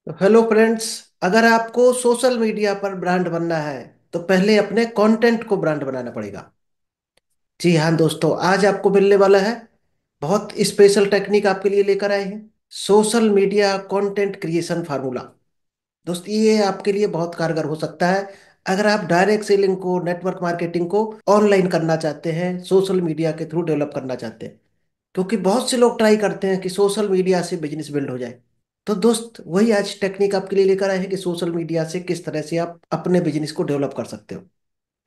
तो hello friends. अगर आपको सोशल मीडिया पर ब्रांड बनना है तो पहले अपने कंटेंट को ब्रांड बनाना पड़ेगा। जी हाँ दोस्तों, आज आपको मिलने वाला है बहुत स्पेशल टेक्निक आपके लिए लेकर आए हैं। Social media content creation formula. दोस्त, ये आपके लिए बहुत कारगर हो सकता है अगर आप डायरेक्ट सेलिंग को, नेटवर्क मार्केटिंग को ऑनलाइन करना चाहते हैं, सोशल मीडिया के थ्रू डेवलप करना चाहते हैं। क्योंकि बहुत से लोग ट्राई करते हैं कि सोशल मीडिया से बिजनेस बिल्ड हो जाए। तो दोस्त, वही आज टेक्निक आपके लिए लेकर आए हैं कि सोशल मीडिया से किस तरह से आप अपने बिजनेस को डेवलप कर सकते हो।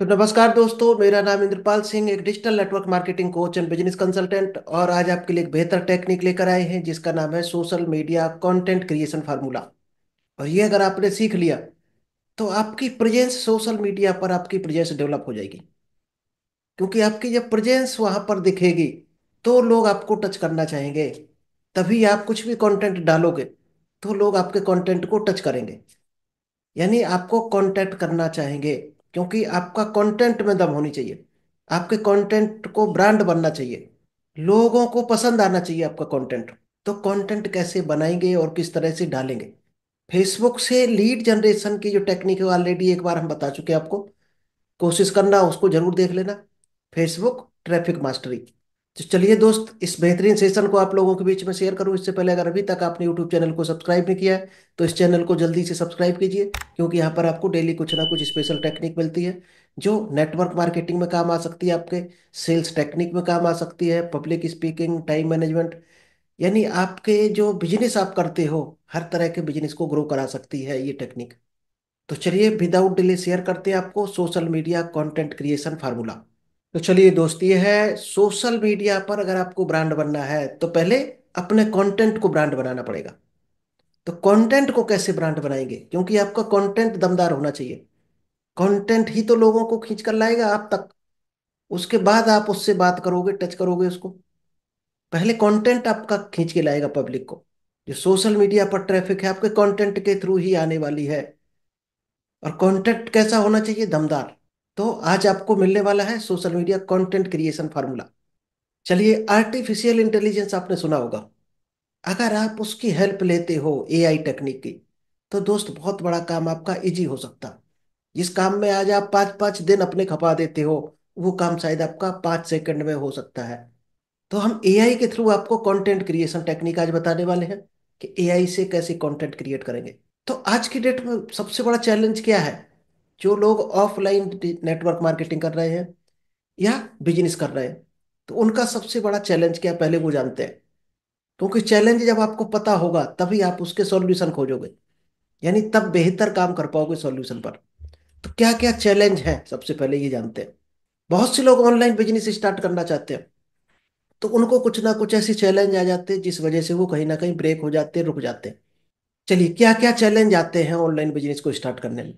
तो नमस्कार दोस्तों, मेरा नाम इंद्रपाल सिंह, एक digital network marketing coach and business consultant, और आज आपके लिए एक बेहतर टेक्निक लेकर आए हैं जिसका नाम है social media content creation formula. और ये अगर आपने सीख लिया तो आपकी प्रेजेंस सोशल मीडिया पर, आपकी प्रेजेंस डेवलप हो जाएगी। क्योंकि आपकी जब प्रेजेंस वहां पर दिखेगी तो लोग आपको टच करना चाहेंगे। तभी आप कुछ भी कंटेंट डालोगे तो लोग आपके कंटेंट को टच करेंगे, यानी आपको कांटेक्ट करना चाहेंगे। क्योंकि आपका कंटेंट में दम होनी चाहिए, आपके कंटेंट को ब्रांड बनना चाहिए, लोगों को पसंद आना चाहिए आपका कंटेंट। तो कंटेंट कैसे बनाएंगे और किस तरह से डालेंगे? फेसबुक से लीड जनरेशन की जो टेक्निक है ऑलरेडी एक बार हम बता चुके हैं आपको। कोशिश करना, उसको जरूर देख लेना। Facebook traffic mastery. तो चलिए दोस्त, इस बेहतरीन सेशन को आप लोगों के बीच में शेयर करूं इससे पहले, अगर अभी तक आपने यूट्यूब चैनल को सब्सक्राइब नहीं किया है तो इस चैनल को जल्दी से सब्सक्राइब कीजिए। क्योंकि यहाँ पर आपको डेली कुछ ना कुछ स्पेशल टेक्निक मिलती है जो नेटवर्क मार्केटिंग में काम आ सकती है, आपके सेल्स टेक्निक में काम आ सकती है, पब्लिक स्पीकिंग, टाइम मैनेजमेंट, यानी आपके जो बिजनेस आप करते हो हर तरह के बिजनेस को ग्रो करा सकती है ये टेक्निक। तो चलिए विदाउट डिले शेयर करते हैं आपको social media content creation formula. तो चलिए दोस्त, ये है सोशल मीडिया पर अगर आपको ब्रांड बनना है तो पहले अपने कंटेंट को ब्रांड बनाना पड़ेगा। तो कंटेंट को कैसे ब्रांड बनाएंगे? क्योंकि आपका कंटेंट दमदार होना चाहिए। कंटेंट ही तो लोगों को खींच कर लाएगा आप तक। उसके बाद आप उससे बात करोगे, टच करोगे उसको। पहले कंटेंट आपका खींच के लाएगा पब्लिक को। जो सोशल मीडिया पर ट्रैफिक है आपके कंटेंट के थ्रू ही आने वाली है। और कंटेंट कैसा होना चाहिए? दमदार। तो आज आपको मिलने वाला है social media content creation formula. चलिए, आर्टिफिशियल इंटेलिजेंस आपने सुना होगा। अगर आप उसकी हेल्प लेते हो, एआई टेक्निक की, तो दोस्त बहुत बड़ा काम आपका इजी हो सकता। जिस काम में आज आप 5-5 दिन अपने खपा देते हो, वो काम शायद आपका 5 सेकंड में हो सकता है। तो हम एआई के थ्रू आपको कंटेंट क्रिएशन टेक्निक आज बताने वाले हैं कि एआई से कैसे कंटेंट क्रिएट करेंगे। तो आज की डेट में सबसे बड़ा चैलेंज क्या है? जो लोग ऑफलाइन नेटवर्क मार्केटिंग कर रहे हैं या बिजनेस कर रहे हैं, तो उनका सबसे बड़ा चैलेंज क्या है, पहले वो जानते हैं। क्योंकि चैलेंज जब आपको पता होगा तभी आप उसके सॉल्यूशन खोजोगे, यानी तब बेहतर काम कर पाओगे सॉल्यूशन पर। तो क्या क्या चैलेंज है, सबसे पहले ये जानते हैं। बहुत से लोग ऑनलाइन बिजनेस स्टार्ट करना चाहते हैं तो उनको कुछ ना कुछ ऐसे चैलेंज आ जाते हैं जिस वजह से वो कहीं ना कहीं ब्रेक हो जाते हैं, रुक जाते हैं। चलिए, क्या क्या चैलेंज आते हैं ऑनलाइन बिजनेस को स्टार्ट करने में?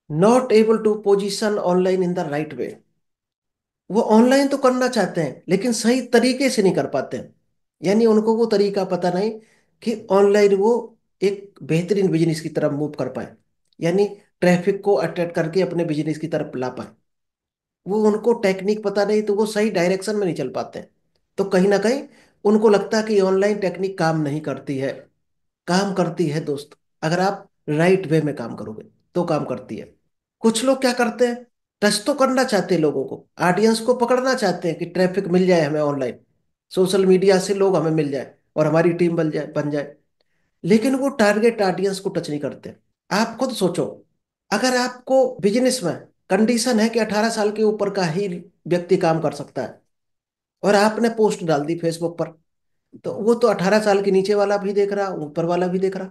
Not able to position online in the right way. वो ऑनलाइन तो करना चाहते हैं लेकिन सही तरीके से नहीं कर पाते हैं। यानी उनको वो तरीका पता नहीं कि ऑनलाइन वो एक बेहतरीन बिजनेस की तरफ मूव कर पाए, यानी ट्रैफिक को अट्रैक्ट करके अपने बिजनेस की तरफ ला पाए। वो उनको टेक्निक पता नहीं तो वो सही डायरेक्शन में नहीं चल पाते हैं। तो कहीं ना कहीं उनको लगता है कि ऑनलाइन टेक्निक काम नहीं करती है। काम करती है दोस्त, अगर आप राइट वे में काम करोगे तो काम करती है। कुछ लोग क्या करते हैं, टच तो करना चाहते हैं लोगों को, ऑडियंस को पकड़ना चाहते हैं कि ट्रैफिक मिल जाए हमें ऑनलाइन, सोशल मीडिया से लोग हमें मिल जाए और हमारी टीम बन जाए। लेकिन वो टारगेट ऑडियंस को टच नहीं करते। आप खुद सोचो, अगर आपको बिजनेस में कंडीशन है कि 18 साल के ऊपर का ही व्यक्ति काम कर सकता है, और आपने पोस्ट डाल दी फेसबुक पर, तो वो तो 18 साल के नीचे वाला भी देख रहा, ऊपर वाला भी देख रहा।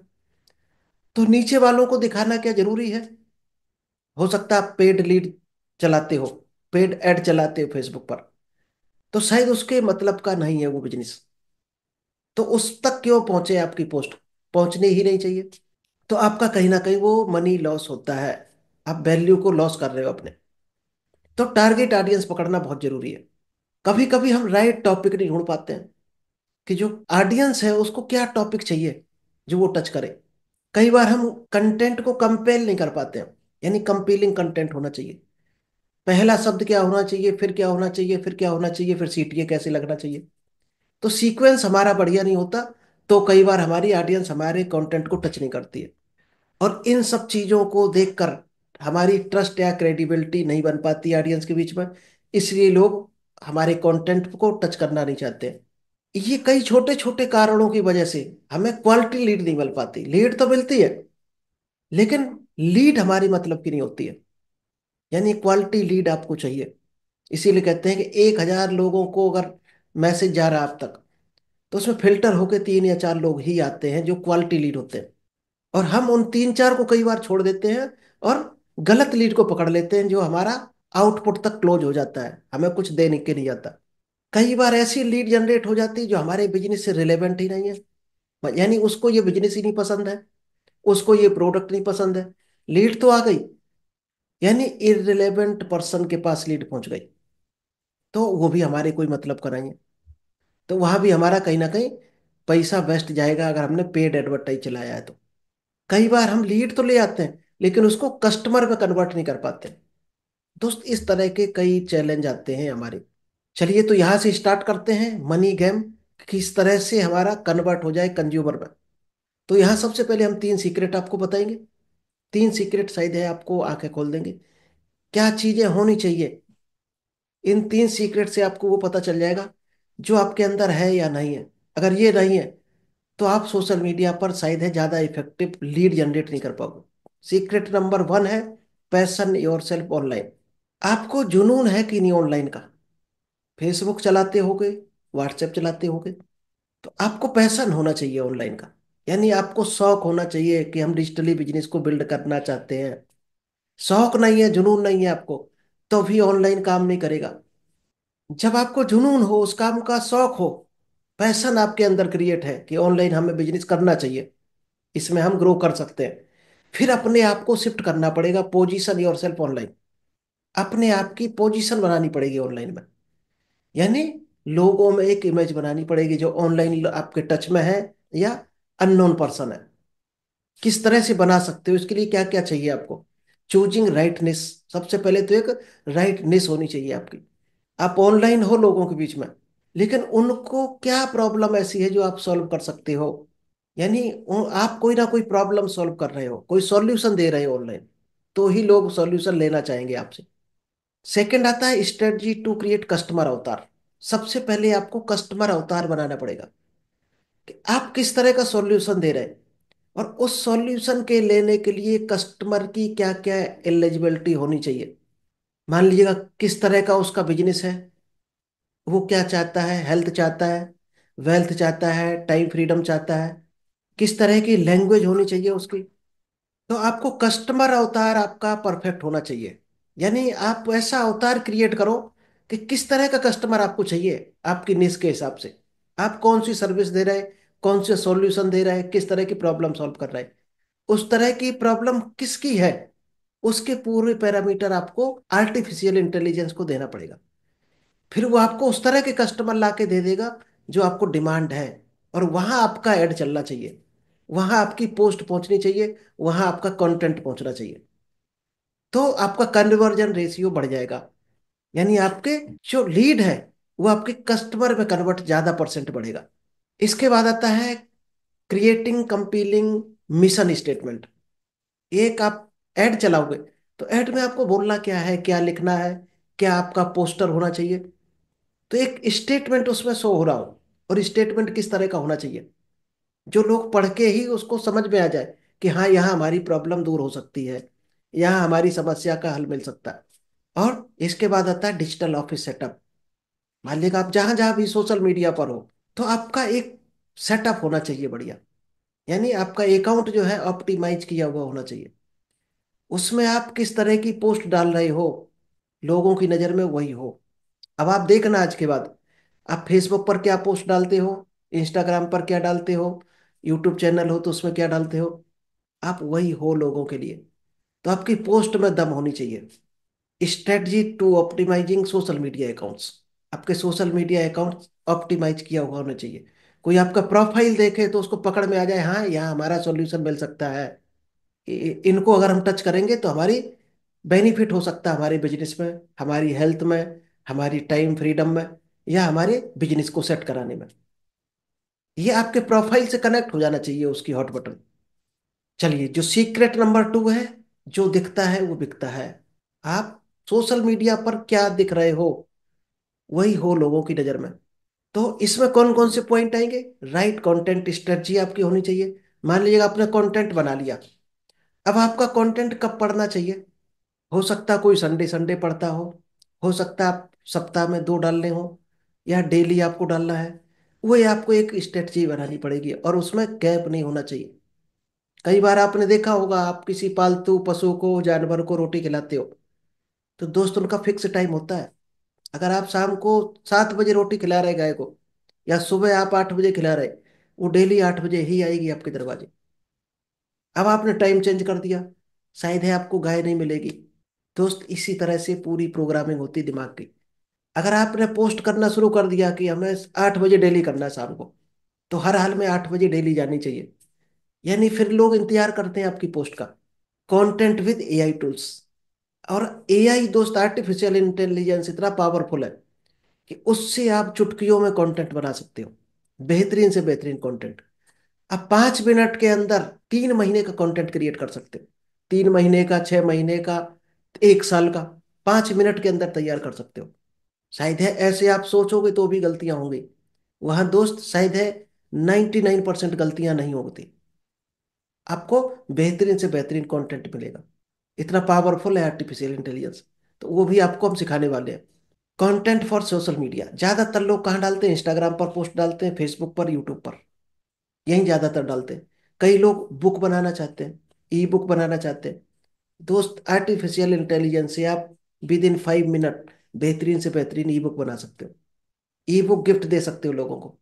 तो नीचे वालों को दिखाना क्या जरूरी है? हो सकता है आप पेड लीड चलाते हो, पेड एड चलाते हो फेसबुक पर, तो शायद उसके मतलब का नहीं है वो बिजनेस। तो उस तक क्यों पहुंचे आपकी पोस्ट? पहुंचने ही नहीं चाहिए। तो आपका कहीं ना कहीं वो मनी लॉस होता है, आप वैल्यू को लॉस कर रहे हो अपने। तो टारगेट ऑडियंस पकड़ना बहुत जरूरी है। कभी कभी हम राइट टॉपिक नहीं ढूंढ पाते हैं कि जो ऑडियंस है उसको क्या टॉपिक चाहिए जो वो टच करे। कई बार हम कंटेंट को कंपेल नहीं कर पाते हैं, यानी कंपेलिंग कंटेंट होना चाहिए। पहला शब्द क्या होना चाहिए, फिर क्या होना चाहिए, फिर क्या होना चाहिए, फिर सीटीए कैसे लगना चाहिए। तो सीक्वेंस हमारा बढ़िया नहीं होता, तो कई बार हमारी ऑडियंस हमारे कंटेंट को टच नहीं करती है। और इन सब चीजों को देखकर हमारी ट्रस्ट या क्रेडिबिलिटी नहीं बन पाती ऑडियंस के बीच में। इसलिए लोग हमारे कंटेंट को टच करना नहीं चाहते। ये कई छोटे छोटे कारणों की वजह से हमें क्वालिटी लीड नहीं मिल पाती। लीड तो मिलती है, लेकिन लीड हमारी मतलब की नहीं होती है। यानी क्वालिटी लीड आपको चाहिए। इसीलिए कहते हैं कि 1,000 लोगों को अगर मैसेज जा रहा है आप तक, तो उसमें फिल्टर होके 3 या 4 लोग ही आते हैं जो क्वालिटी लीड होते हैं। और हम उन 3 4 को कई बार छोड़ देते हैं और गलत लीड को पकड़ लेते हैं, जो हमारा आउटपुट तक क्लोज हो जाता है, हमें कुछ देने के नहीं जाता। कई बार ऐसी लीड जनरेट हो जाती है जो हमारे बिजनेस से रिलेवेंट ही नहीं है। यानी उसको ये बिजनेस ही नहीं पसंद है, उसको ये प्रोडक्ट नहीं पसंद है। लीड तो आ गई, यानी इररिलेवेंट पर्सन के पास लीड पहुंच गई, तो वो भी हमारे कोई मतलब का नहीं है। तो वहां भी हमारा कहीं ना कहीं पैसा वेस्ट जाएगा अगर हमने पेड एडवर्टाइज चलाया है तो। कई बार हम लीड तो ले आते हैं, लेकिन उसको कस्टमर में कन्वर्ट नहीं कर पाते। दोस्त, इस तरह के कई चैलेंज आते हैं हमारे। चलिए, तो यहाँ से स्टार्ट करते हैं मनी गेम, किस तरह से हमारा कन्वर्ट हो जाए कंज्यूमर में। तो यहाँ सबसे पहले हम 3 सीक्रेट आपको बताएंगे। 3 सीक्रेट शायद है आपको आंखें खोल देंगे। क्या चीजें होनी चाहिए, इन 3 सीक्रेट से आपको वो पता चल जाएगा जो आपके अंदर है या नहीं है। अगर ये नहीं है, तो आप सोशल मीडिया पर शायद है ज्यादा इफेक्टिव लीड जनरेट नहीं कर पाओगे। सीक्रेट नंबर 1 है पैशन योर सेल्फ ऑनलाइन। आपको जुनून है कि नहीं ऑनलाइन का? फेसबुक चलाते होगे, व्हाट्सएप चलाते होगे, तो आपको पैशन होना चाहिए ऑनलाइन का। यानी आपको शौक होना चाहिए कि हम डिजिटली बिजनेस को बिल्ड करना चाहते हैं। शौक नहीं है, जुनून नहीं है आपको, तो भी ऑनलाइन काम नहीं करेगा। जब आपको जुनून हो, उस काम का शौक हो, पैशन आपके अंदर क्रिएट है कि ऑनलाइन हमें बिजनेस करना चाहिए, इसमें हम ग्रो कर सकते हैं, फिर अपने आप को शिफ्ट करना पड़ेगा पोजीशन योर सेल्फ ऑनलाइन। अपने आप की पोजीशन बनानी पड़ेगी ऑनलाइन में। यानी लोगों में एक इमेज बनानी पड़ेगी जो ऑनलाइन आपके टच में है या अननोन पर्सन है। किस तरह से बना सकते हो, इसके लिए क्या क्या चाहिए आपको? Choosing rightness. सबसे पहले तो एक राइटनेस होनी चाहिए आपकी। आप ऑनलाइन हो लोगों के बीच में, लेकिन उनको क्या प्रॉब्लम ऐसी है जो आप सॉल्व कर सकते हो। यानी आप कोई ना कोई प्रॉब्लम सॉल्व कर रहे हो, कोई सॉल्यूशन दे रहे हो ऑनलाइन, तो ही लोग सॉल्यूशन लेना चाहेंगे आपसे। सेकंड आता है स्ट्रेटजी टू क्रिएट कस्टमर अवतार। सबसे पहले आपको कस्टमर अवतार बनाना पड़ेगा कि आप किस तरह का सॉल्यूशन दे रहे हैं, और उस सॉल्यूशन के लेने के लिए कस्टमर की क्या क्या एलिजिबिलिटी होनी चाहिए। मान लीजिएगा किस तरह का उसका बिजनेस है, वो क्या चाहता है, हेल्थ चाहता है, वेल्थ चाहता है, टाइम फ्रीडम चाहता है, किस तरह की लैंग्वेज होनी चाहिए उसकी। तो आपको कस्टमर अवतार आपका परफेक्ट होना चाहिए। यानी आप ऐसा अवतार क्रिएट करो कि किस तरह का कस्टमर आपको चाहिए आपकी निश के हिसाब से। आप कौन सी सर्विस दे रहे हैं, कौन से सॉल्यूशन दे रहे हैं, किस तरह की प्रॉब्लम सॉल्व कर रहे हैं, उस तरह की प्रॉब्लम किसकी है, उसके पूरे पैरामीटर आपको आर्टिफिशियल इंटेलिजेंस को देना पड़ेगा। फिर वो आपको उस तरह के कस्टमर ला के दे देगा जो आपको डिमांड है। और वहां आपका ऐड चलना चाहिए, वहां आपकी पोस्ट पहुंचनी चाहिए, वहां आपका कंटेंट पहुंचना चाहिए। तो आपका कन्वर्जन रेशियो बढ़ जाएगा। यानी आपके जो लीड है वो आपके कस्टमर में कन्वर्ट ज्यादा परसेंट बढ़ेगा। इसके बाद आता है क्रिएटिंग कंपीलिंग मिशन स्टेटमेंट। एक आप ऐड चलाओगे, तो ऐड में आपको बोलना क्या है, क्या लिखना है, क्या आपका पोस्टर होना चाहिए। तो एक स्टेटमेंट उसमें शो हो रहा हो, और स्टेटमेंट किस तरह का होना चाहिए जो लोग पढ़ के ही उसको समझ में आ जाए कि हाँ, यहाँ हमारी प्रॉब्लम दूर हो सकती है, यहाँ हमारी समस्या का हल मिल सकता है। और इसके बाद आता है डिजिटल ऑफिस सेटअप। मान लीजिए आप जहां जहां भी सोशल मीडिया पर हो, तो आपका एक सेटअप होना चाहिए बढ़िया। यानी आपका अकाउंट जो है ऑप्टिमाइज किया हुआ होना चाहिए। उसमें आप किस तरह की पोस्ट डाल रहे हो, लोगों की नज़र में वही हो। अब आप देखना आज के बाद, आप फेसबुक पर क्या पोस्ट डालते हो, इंस्टाग्राम पर क्या डालते हो, यूट्यूब चैनल हो तो उसमें क्या डालते हो, आप वही हो लोगों के लिए। तो आपकी पोस्ट में दम होनी चाहिए। Strategy to optimising social media accounts. आपके सोशल मीडिया अकाउंट ऑप्टिमाइज किया हुआ होना चाहिए। कोई आपका प्रोफाइल देखे तो उसको पकड़ में आ जाए, हाँ यहाँ हमारा सॉल्यूशन मिल सकता है। इनको अगर हम टच करेंगे तो हमारी बेनिफिट हो सकता है हमारे बिजनेस में, हमारी हेल्थ में, हमारी टाइम फ्रीडम में, या हमारे बिजनेस को सेट कराने में। ये आपके प्रोफाइल से कनेक्ट हो जाना चाहिए उसकी हॉट बटन। चलिए, जो सीक्रेट नंबर 2 है, जो दिखता है वो बिकता है। आप सोशल मीडिया पर क्या दिख रहे हो, वही हो लोगों की नजर में। तो इसमें कौन कौन से पॉइंट आएंगे? राइट कंटेंट स्ट्रेटजी आपकी होनी चाहिए। मान लीजिएगा आपने कंटेंट बना लिया, अब आपका कंटेंट कब पढ़ना चाहिए? हो सकता है कोई संडे संडे पढ़ता हो सकता है आप सप्ताह में 2 डालने हो, या डेली आपको डालना है। वही आपको एक स्ट्रेटजी बनानी पड़ेगी, और उसमें गैप नहीं होना चाहिए। कई बार आपने देखा होगा, आप किसी पालतू पशु को, जानवर को रोटी खिलाते हो, तो दोस्त उनका फिक्स टाइम होता है। अगर आप शाम को 7 बजे रोटी खिला रहे गाय को, या सुबह आप 8 बजे खिला रहे, वो डेली 8 बजे ही आएगी आपके दरवाजे। अब आपने टाइम चेंज कर दिया, शायद है आपको गाय नहीं मिलेगी। दोस्त, इसी तरह से पूरी प्रोग्रामिंग होती है दिमाग की। अगर आपने पोस्ट करना शुरू कर दिया कि हमें 8 बजे डेली करना है शाम को, तो हर हाल में 8 बजे डेली जानी चाहिए। यानी फिर लोग इंतजार करते हैं आपकी पोस्ट का। Content with AI tools. और एआई दोस्त, आर्टिफिशियल इंटेलिजेंस इतना पावरफुल है कि उससे आप चुटकियों में कंटेंट बना सकते हो। बेहतरीन से बेहतरीन कंटेंट। आप 5 मिनट के अंदर 3 महीने का कंटेंट क्रिएट कर सकते हो। 3 महीने का, 6 महीने का, 1 साल का, 5 मिनट के अंदर तैयार कर सकते हो। शायद है ऐसे आप सोचोगे तो भी गलतियां होंगी, वहां दोस्त शायद है 99% गलतियां नहीं होती। आपको बेहतरीन से बेहतरीन कंटेंट मिलेगा। इतना पावरफुल है आर्टिफिशियल इंटेलिजेंस। तो वो भी आपको हम सिखाने वाले हैं। कंटेंट फॉर सोशल मीडिया ज्यादातर लोग कहाँ डालते हैं? इंस्टाग्राम पर पोस्ट डालते हैं, फेसबुक पर, यूट्यूब पर, यही ज्यादातर डालते हैं। कई लोग बुक बनाना चाहते हैं, ई बुक बनाना चाहते हैं। दोस्त, आर्टिफिशियल इंटेलिजेंस से आप विद इन 5 मिनट बेहतरीन से बेहतरीन ई बुक बना सकते हो। ई बुक गिफ्ट दे सकते हो लोगों को।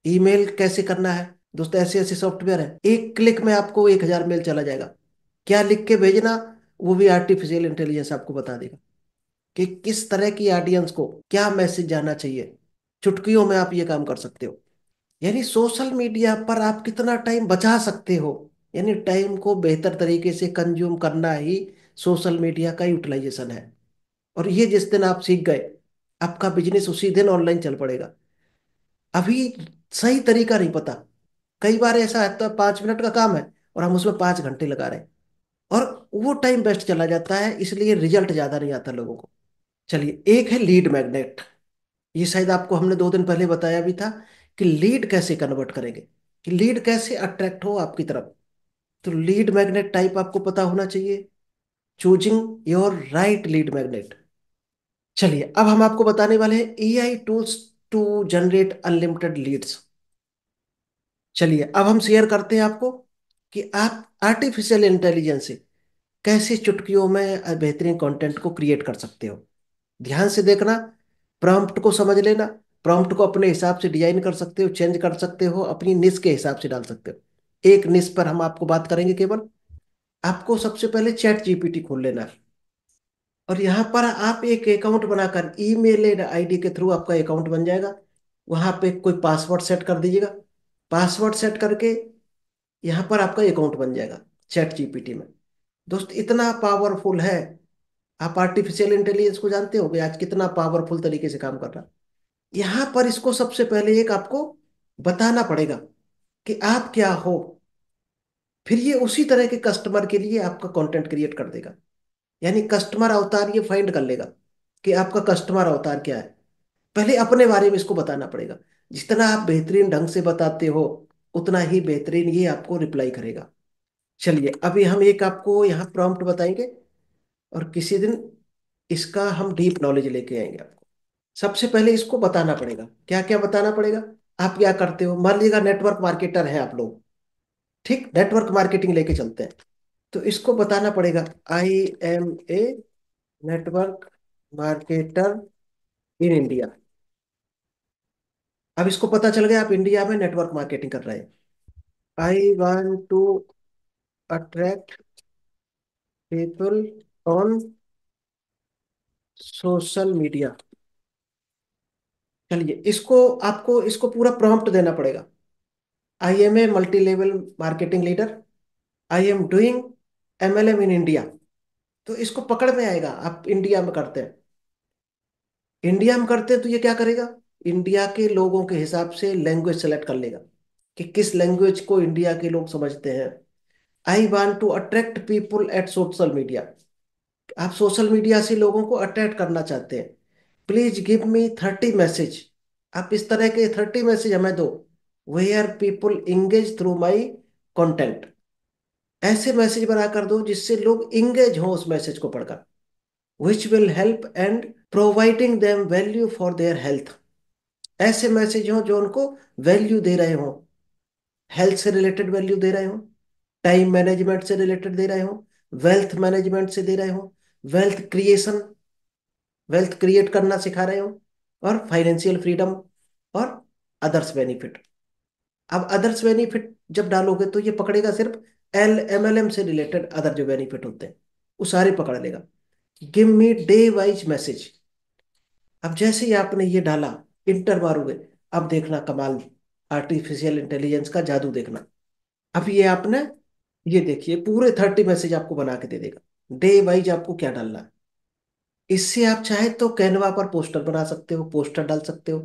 ईमेल कैसे करना है दोस्त, ऐसे ऐसे सॉफ्टवेयर है, एक क्लिक में आपको 1,000 मेल चला जाएगा। क्या लिख के भेजना, वो भी आर्टिफिशियल इंटेलिजेंस आपको बता देगा कि किस तरह की ऑडियंस को क्या मैसेज जाना चाहिए। चुटकियों में आप ये काम कर सकते हो। यानी सोशल मीडिया पर आप कितना टाइम बचा सकते हो, यानी टाइम को बेहतर तरीके से कंज्यूम करना ही सोशल मीडिया का यूटिलाइजेशन है। और ये जिस दिन आप सीख गए, आपका बिजनेस उसी दिन ऑनलाइन चल पड़ेगा। अभी सही तरीका नहीं पता। कई बार ऐसा आता है 5 मिनट का काम है और हम उसमें 5 घंटे लगा रहे हैं, और वो टाइम बेस्ट चला जाता है, इसलिए रिजल्ट ज्यादा नहीं आता लोगों को। चलिए, एक है लीड मैग्नेट। ये शायद आपको हमने 2 दिन पहले बताया भी था कि लीड कैसे कन्वर्ट करेंगे, कि लीड कैसे अट्रैक्ट हो आपकी तरफ। तो लीड मैग्नेट टाइप आपको पता होना चाहिए। Choosing your right lead magnet. चलिए, अब हम आपको बताने वाले हैं AI tools to generate unlimited leads. चलिए, अब हम शेयर करते हैं आपको कि आप आर्टिफिशियल इंटेलिजेंस से कैसे चुटकियों में बेहतरीन कंटेंट को क्रिएट कर सकते हो। ध्यान से देखना, प्रॉम्प्ट को समझ लेना। प्रॉम्प्ट को अपने हिसाब से डिजाइन कर सकते हो, चेंज कर सकते हो, अपनी निश के हिसाब से डाल सकते हो। एक निश पर हम आपको बात करेंगे केवल। आपको सबसे पहले चैट जीपीटी खोल लेना है, और यहाँ पर आप एक अकाउंट बनाकर ईमेल आईडी के थ्रू आपका अकाउंट बन जाएगा। वहां पे कोई पासवर्ड सेट कर दीजिएगा। पासवर्ड सेट करके यहाँ पर आपका अकाउंट बन जाएगा चैट जीपीटी में। दोस्त, इतना पावरफुल है। आप आर्टिफिशियल इंटेलिजेंस को जानते हो कि आज कितना पावरफुल तरीके से काम कर रहा है। यहाँ पर इसको सबसे पहले एक आपको बताना पड़ेगा कि आप क्या हो। फिर ये उसी तरह के कस्टमर के लिए आपका कंटेंट क्रिएट कर देगा। यानी कस्टमर अवतार ये फाइंड कर लेगा कि आपका कस्टमर अवतार क्या है। पहले अपने बारे में इसको बताना पड़ेगा। जितना आप बेहतरीन ढंग से बताते हो, उतना ही बेहतरीन ये आपको रिप्लाई करेगा। चलिए, अभी हम एक आपको यहाँ प्रॉम्प्ट बताएंगे, और किसी दिन इसका हम डीप नॉलेज लेके आएंगे आपको। सबसे पहले इसको बताना पड़ेगा, क्या क्या बताना पड़ेगा। आप क्या करते हो? मान लीजिएगा नेटवर्क मार्केटर हैं आप लोग। ठीक, नेटवर्क मार्केटिंग लेके चलते हैं। तो इसको बताना पड़ेगा, I am a network marketer in India. अब इसको पता चल गया आप इंडिया में नेटवर्क मार्केटिंग कर रहे हैं। I want to attract people on social media. चलिए, इसको आपको इसको पूरा प्रॉम्प्ट देना पड़ेगा। I am a multi level marketing leader, I am doing MLM in India. तो इसको पकड़ में आएगा आप इंडिया में करते हैं। इंडिया में करते हैं तो ये क्या करेगा? इंडिया के लोगों के हिसाब से लैंग्वेज सेलेक्ट कर लेगा। कि किस लैंग्वेज को इंडिया के लोग समझते हैं। I want to attract people at social media. आप सोशल मीडिया से लोगों को अट्रैक्ट करना चाहते हैं। Please give me 30 message. आप इस तरह के 30 मैसेज हमें दो, where people engage through my content. ऐसे मैसेज बनाकर दो जिससे लोग इंगेज हों उस मैसेज को पढ़कर, which will help and providing them value for their health. ऐसे मैसेज हों जो उनको वैल्यू दे रहे हों, हेल्थ से रिलेटेड वैल्यू दे रहे हों, टाइम मैनेजमेंट से रिलेटेड दे रहे हों, वेल्थ मैनेजमेंट से दे रहे हों, वेल्थ क्रिएशन, वेल्थ क्रिएट करना सिखा रहे हो, और फाइनेंशियल फ्रीडम, और अदर्स बेनिफिट। अब अदर्स बेनिफिट जब डालोगे तो ये पकड़ेगा सिर्फ MLM से रिलेटेड अदर जो बेनिफिट होते हैं वो सारे पकड़ लेगा। Give me day wise message. अब जैसे ही आपने ये डाला, इंटर मारोगे, अब देखना कमाल, आर्टिफिशियल इंटेलिजेंस का जादू देखना। अब ये आपने, ये देखिए पूरे 30 मैसेज आपको बना के दे देगा, डे वाइज आपको क्या डालना है। इससे आप चाहे तो कैनवा पर पोस्टर बना सकते हो, पोस्टर डाल सकते हो,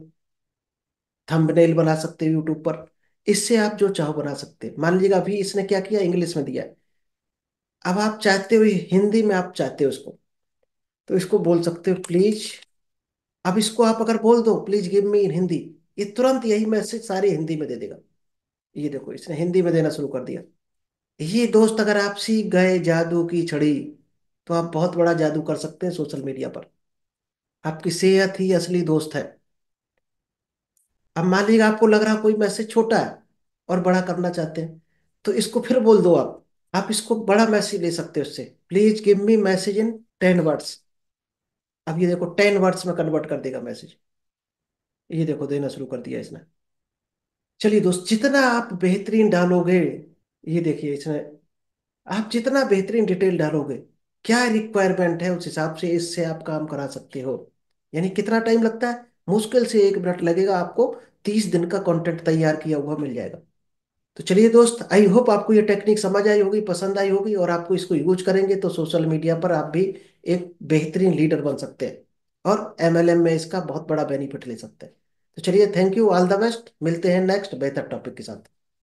थंबनेल बना सकते हो यूट्यूब पर। इससे आप जो चाहो बना सकते हो। मान लीजिएगा अभी इसने क्या किया, इंग्लिश में दिया है। अब आप चाहते हो हिंदी में, आप चाहते हो इसको, तो इसको बोल सकते हो प्लीज। अब इसको आप अगर बोल दो प्लीज गिव मी इन हिंदी, ये तुरंत यही मैसेज सारे हिंदी में दे देगा। ये देखो इसने हिंदी में देना शुरू कर दिया। ये दोस्त अगर आप सीख गए जादू की छड़ी, तो आप बहुत बड़ा जादू कर सकते हैं सोशल मीडिया पर। आपकी सेहत ही असली दोस्त है। अब मान लीजिए आपको लग रहा कोई मैसेज छोटा है और बड़ा करना चाहते हैं, तो इसको फिर बोल दो आप इसको बड़ा मैसेज ले सकते हो उससे, please give me message in 10 words. अब ये देखो 10 वर्ड्स में कन्वर्ट कर देगा मैसेज। ये देखो देना शुरू कर दिया इसने। चलिए दोस्त, जितना आप बेहतरीन डालोगे, ये देखिए इसने, आप जितना बेहतरीन डिटेल डालोगे, क्या रिक्वायरमेंट है उस हिसाब से इससे आप काम करा सकते हो। यानी कितना टाइम लगता है, मुश्किल से 1 मिनट लगेगा आपको, 30 दिन का कंटेंट तैयार किया हुआ मिल जाएगा। तो चलिए दोस्त, आई होप आपको ये टेक्निक समझ आई होगी, पसंद आई होगी, और आपको इसको यूज करेंगे तो सोशल मीडिया पर आप भी एक बेहतरीन लीडर बन सकते हैं, और MLM में इसका बहुत बड़ा बेनिफिट ले सकते हैं। तो चलिए, thank you, all the best, मिलते हैं नेक्स्ट बेहतर टॉपिक के साथ।